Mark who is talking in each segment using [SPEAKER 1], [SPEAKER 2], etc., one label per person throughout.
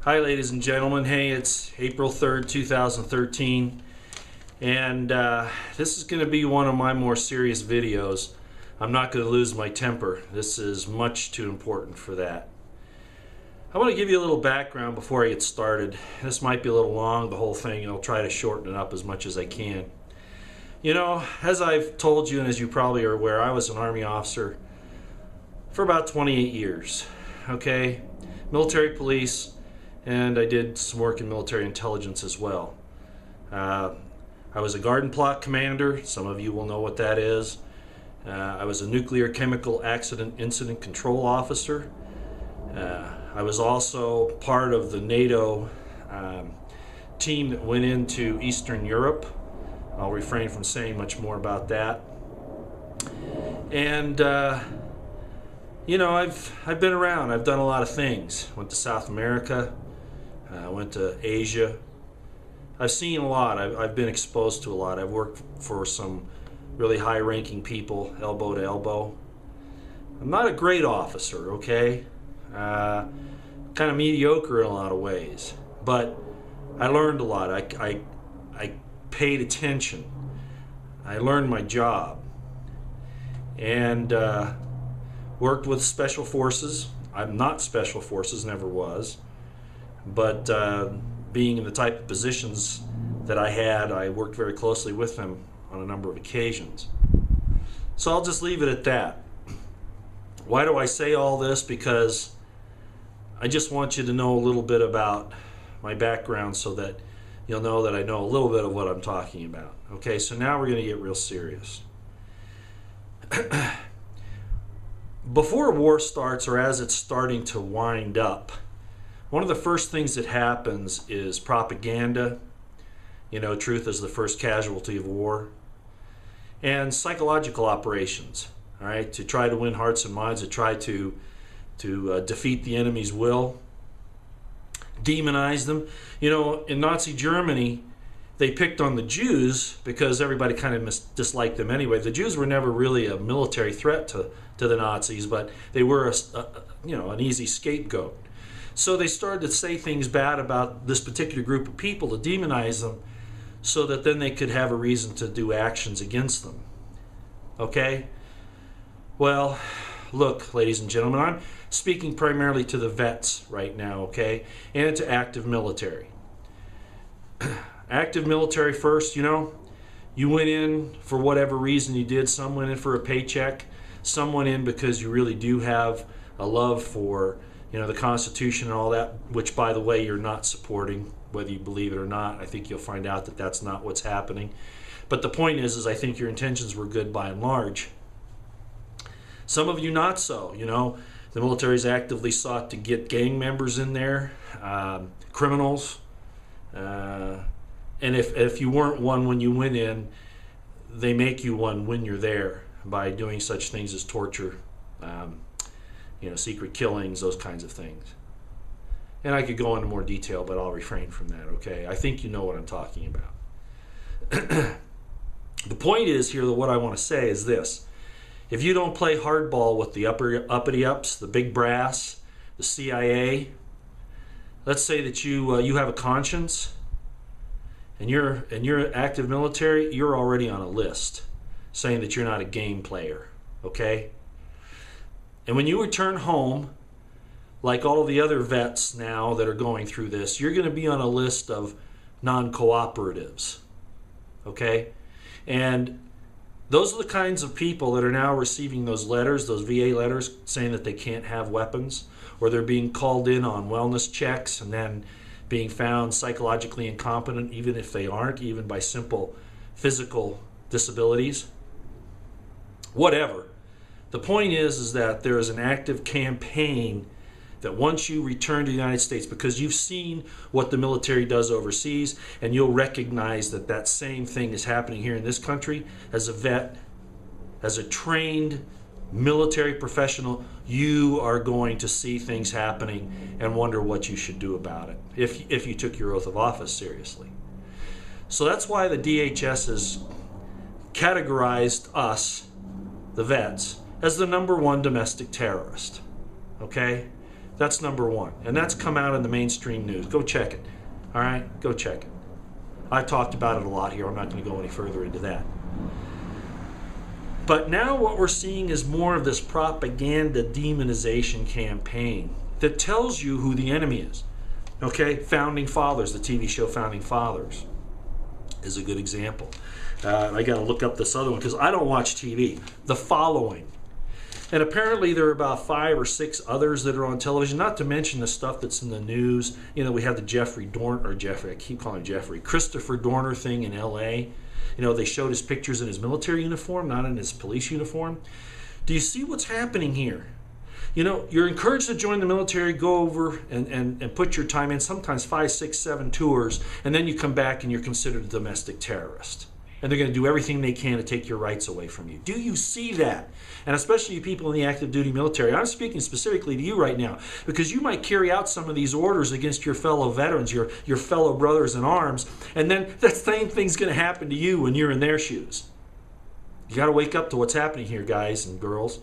[SPEAKER 1] Hi ladies and gentlemen, hey, it's April 3rd, 2013, and this is going to be one of my more serious videos. I'm not going to lose my temper. This is much too important for that. I want to give you a little background before I get started. This might be a little long, the whole thing, and I'll try to shorten it up as much as I can. You know, as I've told you and as you probably are aware, I was an Army officer for about 28 years, okay? Military police, and I did some work in military intelligence as well. I was a garden plot commander. Some of you will know what that is. I was a nuclear chemical accident incident control officer. I was also part of the NATO team that went into Eastern Europe. I'll refrain from saying much more about that. And you know, I've been around. I've done a lot of things. Went to South America. Went to Asia. I've seen a lot. I've been exposed to a lot. I've worked for some really high-ranking people, elbow to elbow. I'm not a great officer, okay? Kind of mediocre in a lot of ways, but I learned a lot. I paid attention. I learned my job, and worked with special forces. I'm not special forces, never was. But being in the type of positions that I had, I worked very closely with them on a number of occasions. So I'll just leave it at that. Why do I say all this? Because I just want you to know a little bit about my background so that you'll know that I know a little bit of what I'm talking about. Okay, so now we're going to get real serious. Before war starts, or as it's starting to wind up, one of the first things that happens is propaganda. You know, truth is the first casualty of war. And psychological operations, all right, to try to win hearts and minds, to try to defeat the enemy's will, demonize them. You know, in Nazi Germany, they picked on the Jews because everybody kind of disliked them anyway. The Jews were never really a military threat to the Nazis, but they were, an easy scapegoat. So they started to say things bad about this particular group of people to demonize them so that then they could have a reason to do actions against them. Okay? Well, look, ladies and gentlemen, I'm speaking primarily to the vets right now, okay? And to active military. Active military first, you know, you went in for whatever reason you did. Some went in for a paycheck. Some went in because you really do have a love for, you know, the Constitution and all that, which, by the way, you're not supporting, whether you believe it or not. I think you'll find out that that's not what's happening. But the point is I think your intentions were good by and large. Some of you not so. You know, the military's actively sought to get gang members in there, criminals, and if you weren't one when you went in, they make you one when you're there by doing such things as torture, secret killings, those kinds of things. And I could go into more detail, but I'll refrain from that, okay? I think you know what I'm talking about. The point is here that what I want to say is this. If you don't play hardball with the uppity-ups, the big brass, the CIA, let's say that you have a conscience and you're active military, you're already on a list saying that you're not a game player, okay? And when you return home, like all of the other vets now that are going through this, you're going to be on a list of non-cooperatives, okay? And those are the kinds of people that are now receiving those letters, those VA letters, saying that they can't have weapons, or they're being called in on wellness checks and then being found psychologically incompetent, even if they aren't, even by simple physical disabilities. Whatever. The point is that there is an active campaign that once you return to the United States, because you've seen what the military does overseas, and you'll recognize that that same thing is happening here in this country. As a vet, as a trained military professional, you are going to see things happening and wonder what you should do about it if you took your oath of office seriously. So that's why the DHS has categorized us, the vets, as the #1 domestic terrorist. Okay? That's number one. And that's come out in the mainstream news. Go check it. All right? Go check it. I've talked about it a lot here. I'm not going to go any further into that. But now what we're seeing is more of this propaganda demonization campaign that tells you who the enemy is. Okay? Founding Fathers, the TV show Founding Fathers is a good example. I got to look up this other one because I don't watch TV. The Following. And apparently there are about 5 or 6 others that are on television, not to mention the stuff that's in the news. You know, we have the Christopher Dorner thing in L.A. You know, they showed his pictures in his military uniform, not in his police uniform. Do you see what's happening here? You know, you're encouraged to join the military, go over and put your time in, sometimes 5, 6, 7 tours, and then you come back and you're considered a domestic terrorist. And they're going to do everything they can to take your rights away from you. Do you see that? And especially you people in the active duty military. I'm speaking specifically to you right now because you might carry out some of these orders against your fellow veterans, your fellow brothers in arms, and then that same thing's going to happen to you when you're in their shoes. You got to wake up to what's happening here, guys and girls.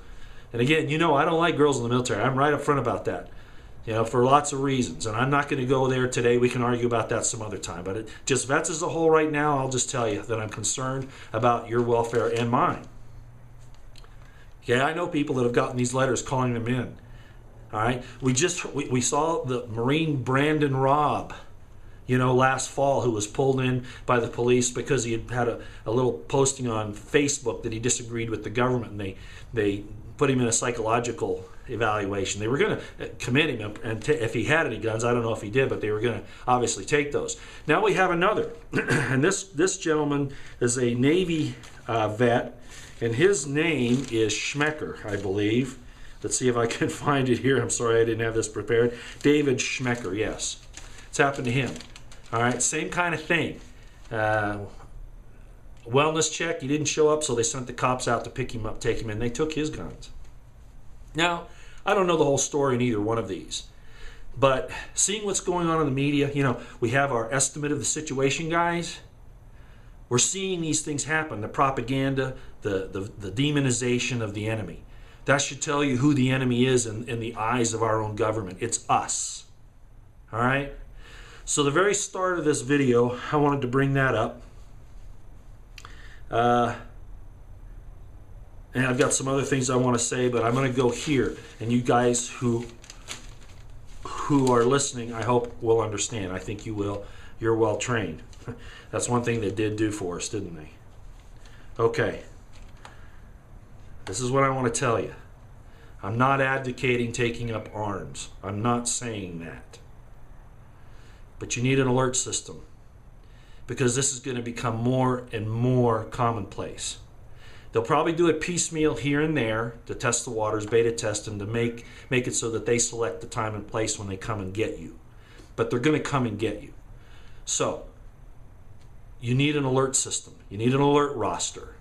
[SPEAKER 1] And again, you know I don't like girls in the military. I'm right up front about that. You know, for lots of reasons. And I'm not going to go there today. We can argue about that some other time. But just vets as a whole right now, I'll just tell you that I'm concerned about your welfare and mine. Okay, I know people that have gotten these letters calling them in. All right, we saw the Marine Brandon Robb, you know, last fall, who was pulled in by the police because he had a little posting on Facebook that he disagreed with the government, and they put him in a psychological evaluation. They were going to commit him, and if he had any guns, I don't know if he did, but they were going to obviously take those. Now we have another, and this gentleman is a Navy vet, and his name is Schmecker, I believe. Let's see if I can find it here. I'm sorry I didn't have this prepared. David Schmecker, yes. It's happened to him. All right, same kind of thing. Wellness check, he didn't show up, so they sent the cops out to pick him up, take him in. They took his guns. Now, I don't know the whole story in either one of these, but seeing what's going on in the media, you know, we have our estimate of the situation, guys. We're seeing these things happen, the propaganda, the demonization of the enemy. That should tell you who the enemy is in the eyes of our own government. It's us. All right? So the very start of this video, I wanted to bring that up. And I've got some other things I want to say, but I'm going to go here. And you guys who are listening, I hope will understand. I think you will. You're well trained. That's one thing they did do for us, didn't they? Okay. This is what I want to tell you. I'm not advocating taking up arms. I'm not saying that. But you need an alert system, because this is going to become more and more commonplace. They'll probably do it piecemeal here and there to test the waters, beta test, and to make it so that they select the time and place when they come and get you. But they're going to come and get you. So, you need an alert system. You need an alert roster.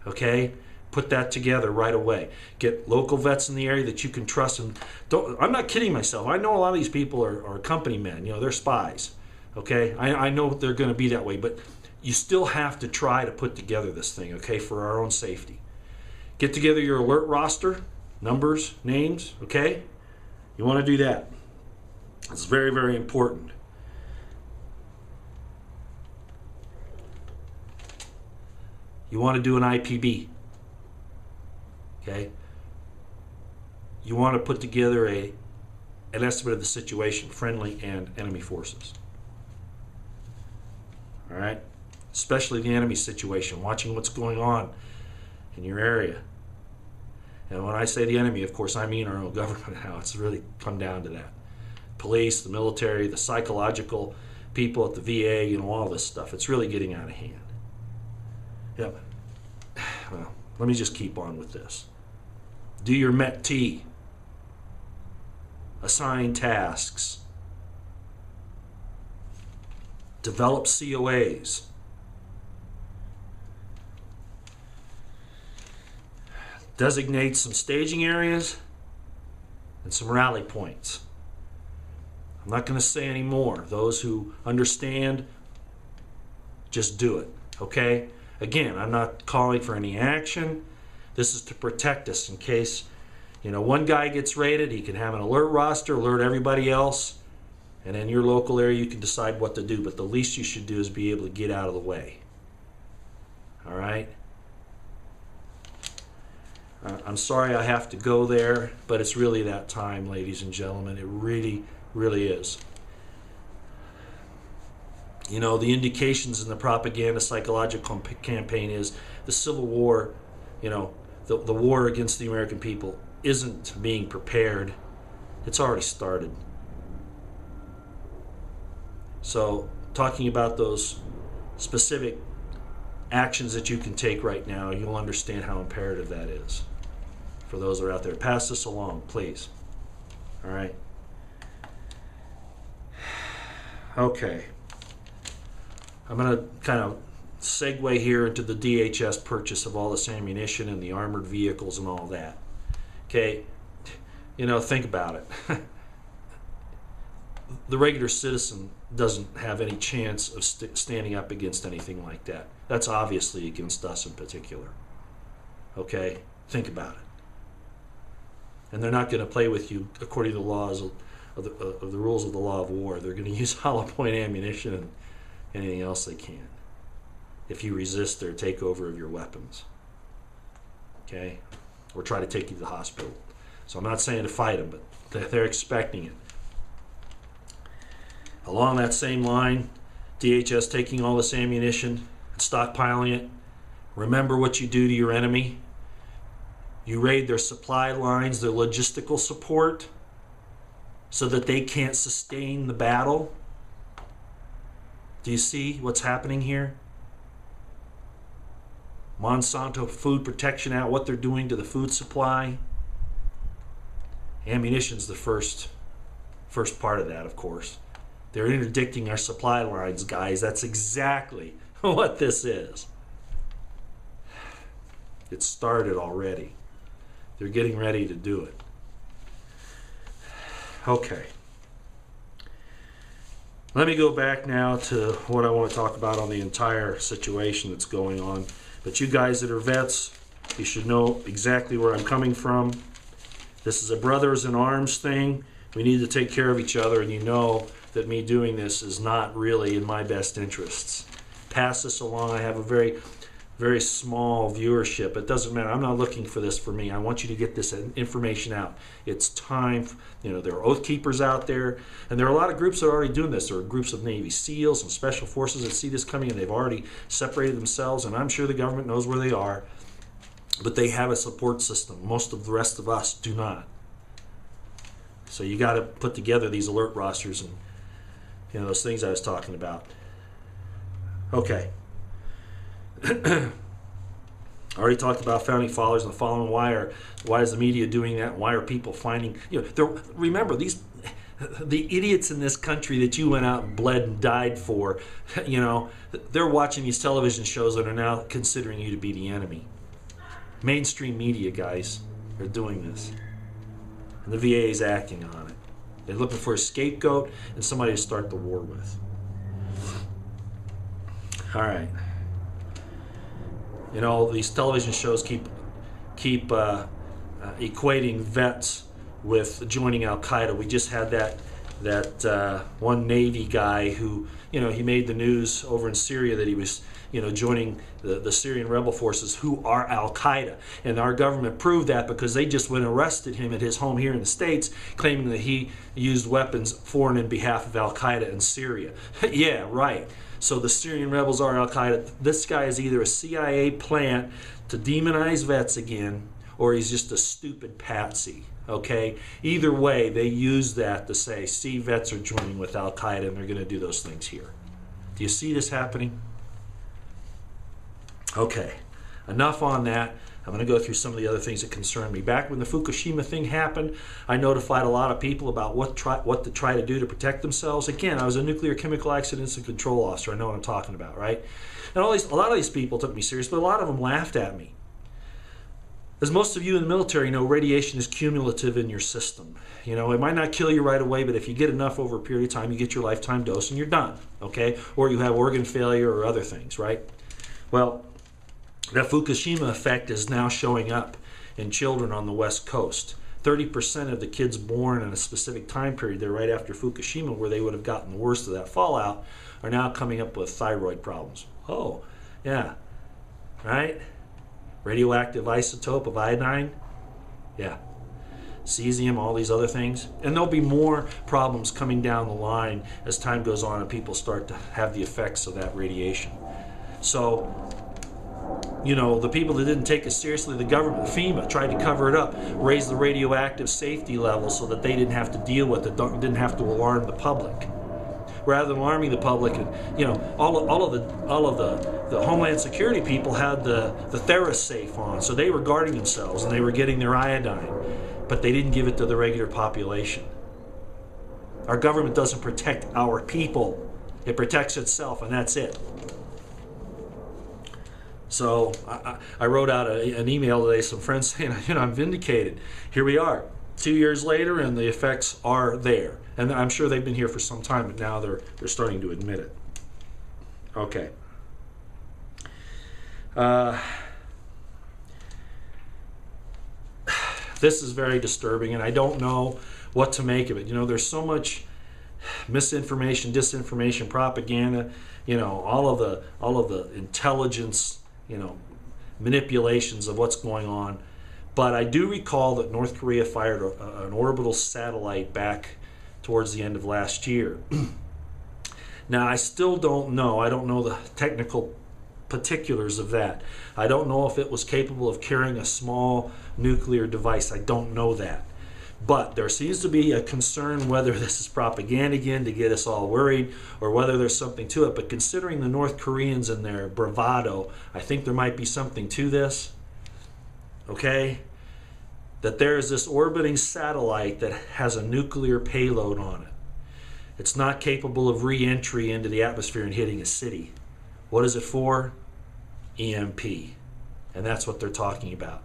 [SPEAKER 1] Okay? Put that together right away. Get local vets in the area that you can trust. And I'm not kidding myself. I know a lot of these people are company men. You know, they're spies. Okay? I know they're going to be that way, but you still have to try to put together this thing, okay, for our own safety. Get together your alert roster, numbers, names, okay? You want to do that. It's very, very important. You want to do an IPB, okay? You want to put together an estimate of the situation, friendly and enemy forces. All right? Especially the enemy situation, watching what's going on in your area. And when I say the enemy, of course, I mean our own government now. It's really come down to that. Police, the military, the psychological people at the VA, you know, all this stuff. It's really getting out of hand. Yeah. Well, let me just keep on with this. Do your Mett-T. Assign tasks. Develop COAs. Designate some staging areas and some rally points. I'm not going to say any more. Those who understand, just do it, okay? Again, I'm not calling for any action. This is to protect us in case, You know, one guy gets raided, he can have an alert roster, alert everybody else, and in your local area you can decide what to do, but the least you should do is be able to get out of the way. All right? I'm sorry I have to go there, but it's really that time, ladies and gentlemen. It really, really is. You know, the indications in the propaganda psychological campaign is the Civil War, you know, the war against the American people isn't being prepared. It's already started. So, talking about those specific actions that you can take right now, you'll understand how imperative that is. For those that are out there, pass this along, please. All right. Okay. I'm going to kind of segue here into the DHS purchase of all this ammunition and the armored vehicles and all that. Okay. You know, think about it. The regular citizen doesn't have any chance of standing up against anything like that. That's obviously against us in particular. Okay? Think about it. And they're not going to play with you according to the laws of the rules of the law of war. They're going to use hollow point ammunition and anything else they can if you resist their takeover of your weapons. Okay? Or try to take you to the hospital. So I'm not saying to fight them, but they're expecting it. Along that same line, DHS taking all this ammunition and stockpiling it. Remember what you do to your enemy. You raid their supply lines, their logistical support, so that they can't sustain the battle. Do you see what's happening here? Monsanto Food Protection Act, what they're doing to the food supply. Ammunition's the first part of that, of course. They're interdicting our supply lines, guys. That's exactly what this is. It started already. They're getting ready to do it. Okay. Let me go back now to what I want to talk about on the entire situation that's going on. But you guys that are vets, you should know exactly where I'm coming from. This is a brothers in arms thing. We need to take care of each other, and you know that me doing this is not really in my best interests. Pass this along. I have a very, very small viewership. It doesn't matter. I'm not looking for this for me. I want you to get this information out. It's time. You know, there are oath keepers out there, and there are a lot of groups that are already doing this. There are groups of Navy SEALs and special forces that see this coming, and they've already separated themselves, and I'm sure the government knows where they are, but they have a support system. Most of the rest of us do not. So you got to put together these alert rosters and, you know, those things I was talking about. Okay. I already talked about founding fathers and the following. Why is the media doing that? Why are people finding, you know, remember the idiots in this country that you went out and bled and died for, you know, they're watching these television shows that are now considering you to be the enemy. Mainstream media, guys, are doing this. And the VA is acting on it. They're looking for a scapegoat and somebody to start the war with. All right. You know, these television shows keep equating vets with joining Al Qaeda. We just had that one Navy guy who, you know, he made the news over in Syria that he was, you know, joining the Syrian rebel forces who are Al Qaeda, and our government proved that because they just went and arrested him at his home here in the States, claiming that he used weapons for and in behalf of Al Qaeda in Syria. Yeah, right. So the Syrian rebels are Al Qaeda. This guy is either a CIA plant to demonize vets again, or he's just a stupid patsy. Okay? Either way, they use that to say, see, vets are joining with Al Qaeda and they're going to do those things here. Do you see this happening? Okay. Enough on that. I'm going to go through some of the other things that concern me. Back when the Fukushima thing happened, I notified a lot of people about what to try to do to protect themselves. Again, I was a nuclear chemical accidents and control officer. I know what I'm talking about, right? And a lot of these people took me serious, but a lot of them laughed at me. As most of you in the military know, radiation is cumulative in your system. You know, it might not kill you right away, but if you get enough over a period of time, you get your lifetime dose and you're done, okay? Or you have organ failure or other things, right? Well, that Fukushima effect is now showing up in children on the West Coast. 30% of the kids born in a specific time period there right after Fukushima, where they would have gotten the worst of that fallout, are now coming up with thyroid problems. Oh, yeah, right? Radioactive isotope of iodine, yeah. Cesium, all these other things. And there'll be more problems coming down the line as time goes on and people start to have the effects of that radiation. So, you know, the people that didn't take it seriously, the government, FEMA, tried to cover it up, raise the radioactive safety level so that they didn't have to deal with it, didn't have to alarm the public. Rather than alarming the public, and you know, all of the Homeland Security people had the TheraSafe on, so they were guarding themselves and they were getting their iodine, but they didn't give it to the regular population. Our government doesn't protect our people; it protects itself, and that's it. So I wrote out an email today, some friends saying, you know, I'm vindicated. Here we are, 2 years later, and the effects are there. And I'm sure they've been here for some time, but now they're starting to admit it. Okay. This is very disturbing, and I don't know what to make of it. You know, there's so much misinformation, disinformation, propaganda. You know, all of the intelligence, you know, manipulations of what's going on. But I do recall that North Korea fired an orbital satellite back towards the end of last year. Now, I still don't know. I don't know the technical particulars of that. I don't know if it was capable of carrying a small nuclear device. I don't know that. But there seems to be a concern whether this is propaganda again to get us all worried or whether there's something to it. But considering the North Koreans and their bravado, I think there might be something to this. Okay? That there is this orbiting satellite that has a nuclear payload on it. It's not capable of re-entry into the atmosphere and hitting a city. What is it for? EMP. And that's what they're talking about.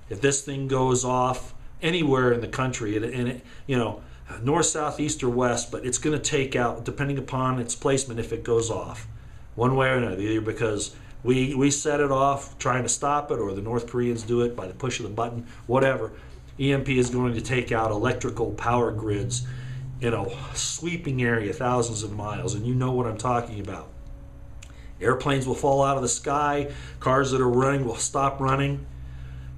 [SPEAKER 1] If this thing goes off anywhere in the country, and it, you know, north, south, east, or west, but it's going to take out, depending upon its placement, if it goes off, one way or another, either because we set it off trying to stop it, or the North Koreans do it by the push of the button, whatever. EMP is going to take out electrical power grids in a sweeping area, thousands of miles, and you know what I'm talking about. Airplanes will fall out of the sky, cars that are running will stop running.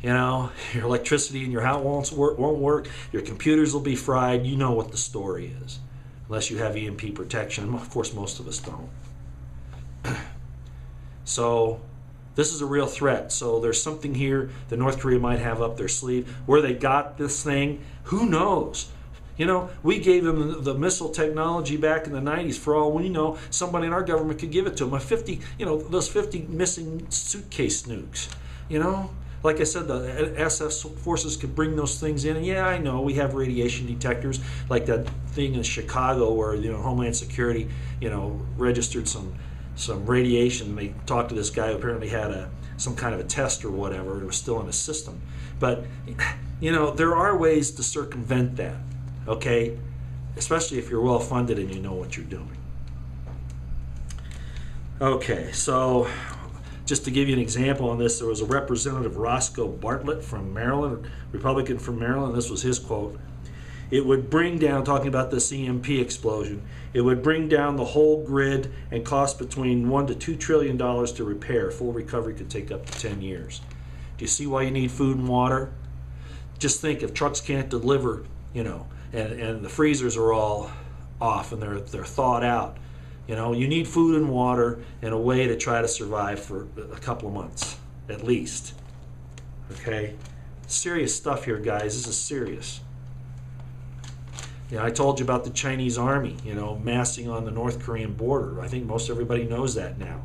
[SPEAKER 1] You know, your electricity in your house won't work. Your computers will be fried. You know what the story is, unless you have EMP protection. Of course, most of us don't. So this is a real threat. So there's something here that North Korea might have up their sleeve. Where they got this thing, who knows? You know, we gave them the missile technology back in the 90s. For all we know, somebody in our government could give it to them. Those 50 missing suitcase nukes, you know? Like I said, the SF forces could bring those things in. And yeah, I know we have radiation detectors, like that thing in Chicago where, you know, Homeland Security, you know, registered some radiation. They talked to this guy who apparently had some kind of a test or whatever. It was still in his system. But, you know, there are ways to circumvent that, okay? Especially if you're well funded and you know what you're doing. Okay, so just to give you an example on this, there was a Representative Roscoe Bartlett from Maryland, Republican from Maryland. This was his quote. It would bring down, talking about this EMP explosion, it would bring down the whole grid and cost between $1 to $2 trillion to repair. Full recovery could take up to 10 years. Do you see why you need food and water? Just think, if trucks can't deliver, you know, and the freezers are all off and they're thawed out, you know, you need food and water and a way to try to survive for a couple of months, at least. Okay? Serious stuff here, guys. This is serious. You know, I told you about the Chinese army, you know, massing on the North Korean border. I think most everybody knows that now.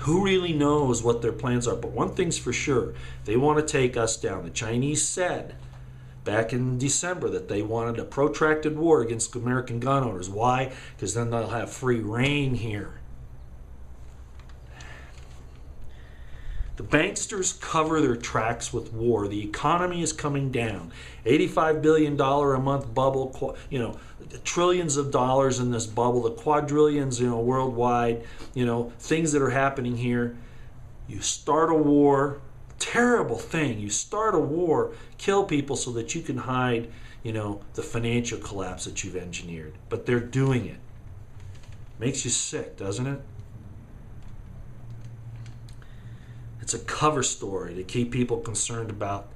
[SPEAKER 1] Who really knows what their plans are? But one thing's for sure, they want to take us down. The Chinese said back in December that they wanted a protracted war against American gun owners. Why? Because then they'll have free reign here. The banksters cover their tracks with war. The economy is coming down. $85 billion a month bubble, you know, trillions of dollars in this bubble, the quadrillions, you know, worldwide, you know, things that are happening here. You start a war, Terrible thing. You start a war, kill people so that you can hide, the financial collapse that you've engineered. But they're doing it. Makes you sick, doesn't it? It's a cover story to keep people concerned about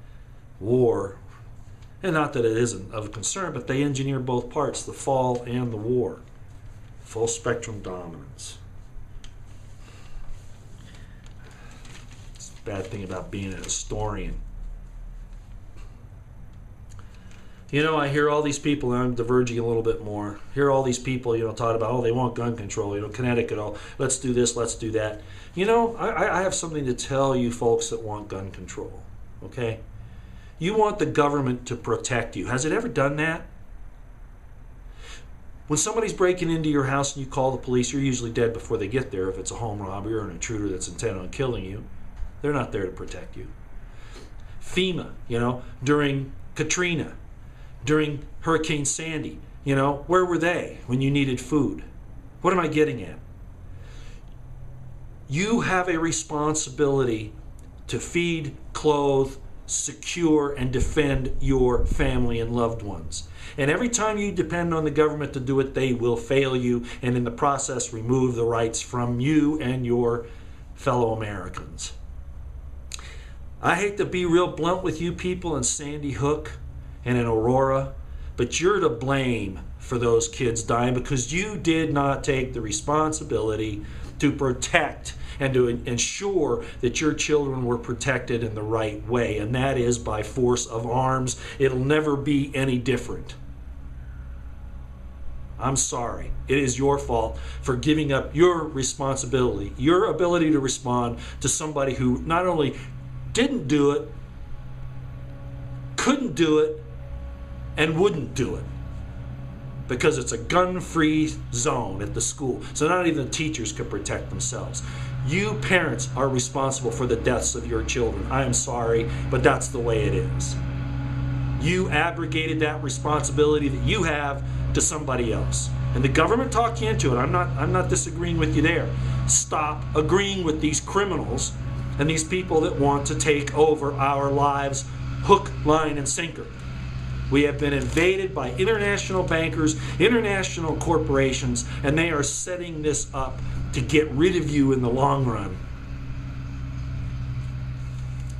[SPEAKER 1] war. And not that it isn't of concern, but they engineer both parts, the fall and the war. Full spectrum dominance. It's the bad thing about being a historian. I hear all these people, and I'm diverging a little bit more, hear all these people, talk about, they want gun control, Connecticut, let's do this, let's do that. I have something to tell you folks that want gun control, okay? You want the government to protect you. Has it ever done that? When somebody's breaking into your house and you call the police, you're usually dead before they get there if it's a home robbery or an intruder that's intent on killing you. They're not there to protect you. FEMA, during Katrina, during Hurricane Sandy, where were they when you needed food? What am I getting at? You have a responsibility to feed, clothe, secure, and defend your family and loved ones. And every time you depend on the government to do it, they will fail you and in the process remove the rights from you and your fellow Americans. I hate to be real blunt with you people in Sandy Hook and in Aurora, but you're to blame for those kids dying because you did not take the responsibility to protect and to ensure that your children were protected in the right way, and that is by force of arms. It'll never be any different. I'm sorry. It is your fault for giving up your responsibility, your ability to respond to somebody who not only didn't do it, couldn't do it, and wouldn't do it. Because it's a gun-free zone at the school. So not even the teachers could protect themselves. You parents are responsible for the deaths of your children. I am sorry, but that's the way it is. You abrogated that responsibility that you have to somebody else. And the government talked you into it. I'm not disagreeing with you there. Stop agreeing with these criminals and these people that want to take over our lives hook, line, and sinker. We have been invaded by international bankers, international corporations, and they are setting this up to get rid of you in the long run.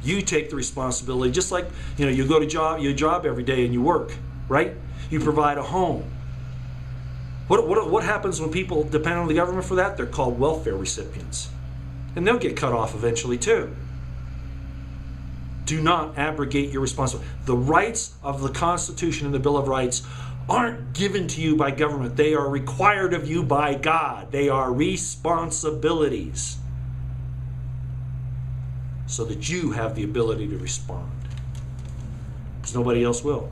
[SPEAKER 1] You take the responsibility, just like you go to your job every day and you work, right? You provide a home. What happens when people depend on the government for that? They're called welfare recipients, and they'll get cut off eventually too. Do not abrogate your responsibility. The rights of the Constitution and the Bill of Rights aren't given to you by government. They are required of you by God. They are responsibilities so that you have the ability to respond. Because nobody else will.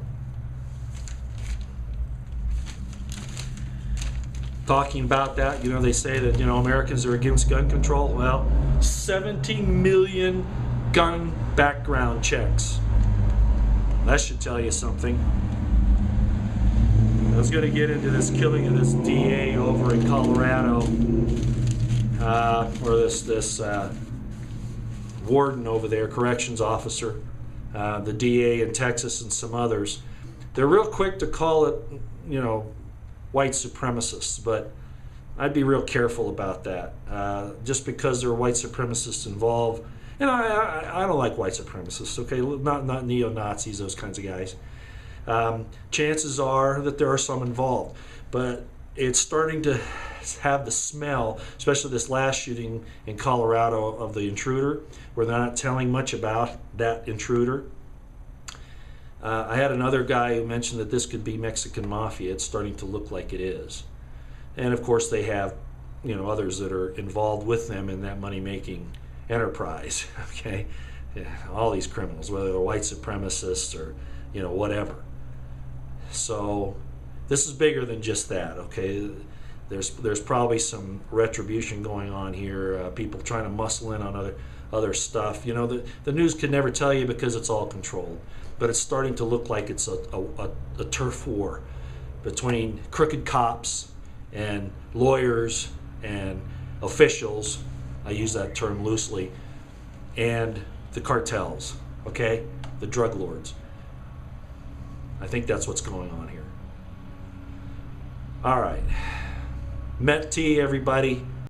[SPEAKER 1] Talking about that, they say that, Americans are against gun control. Well, 17 million gun background checks. That should tell you something. I was going to get into this killing of this DA over in Colorado, or this warden over there, corrections officer, the DA in Texas and some others. They're real quick to call it, white supremacists, but I'd be real careful about that. Just because there are white supremacists involved, and I don't like white supremacists, okay? Not neo-Nazis, those kinds of guys. Chances are that there are some involved, but it's starting to have the smell, especially this last shooting in Colorado of the intruder, where they're not telling much about that intruder. I had another guy who mentioned that this could be Mexican mafia. It's starting to look like it is. And of course they have, others that are involved with them in that money-making enterprise, okay? Yeah, all these criminals, whether they're white supremacists or, whatever. So this is bigger than just that, okay? There's probably some retribution going on here, people trying to muscle in on other stuff. The news can never tell you because it's all controlled. But it's starting to look like it's a turf war between crooked cops and lawyers and officials, I use that term loosely, and the cartels, okay? The drug lords. I think that's what's going on here. All right. Mett-T, everybody.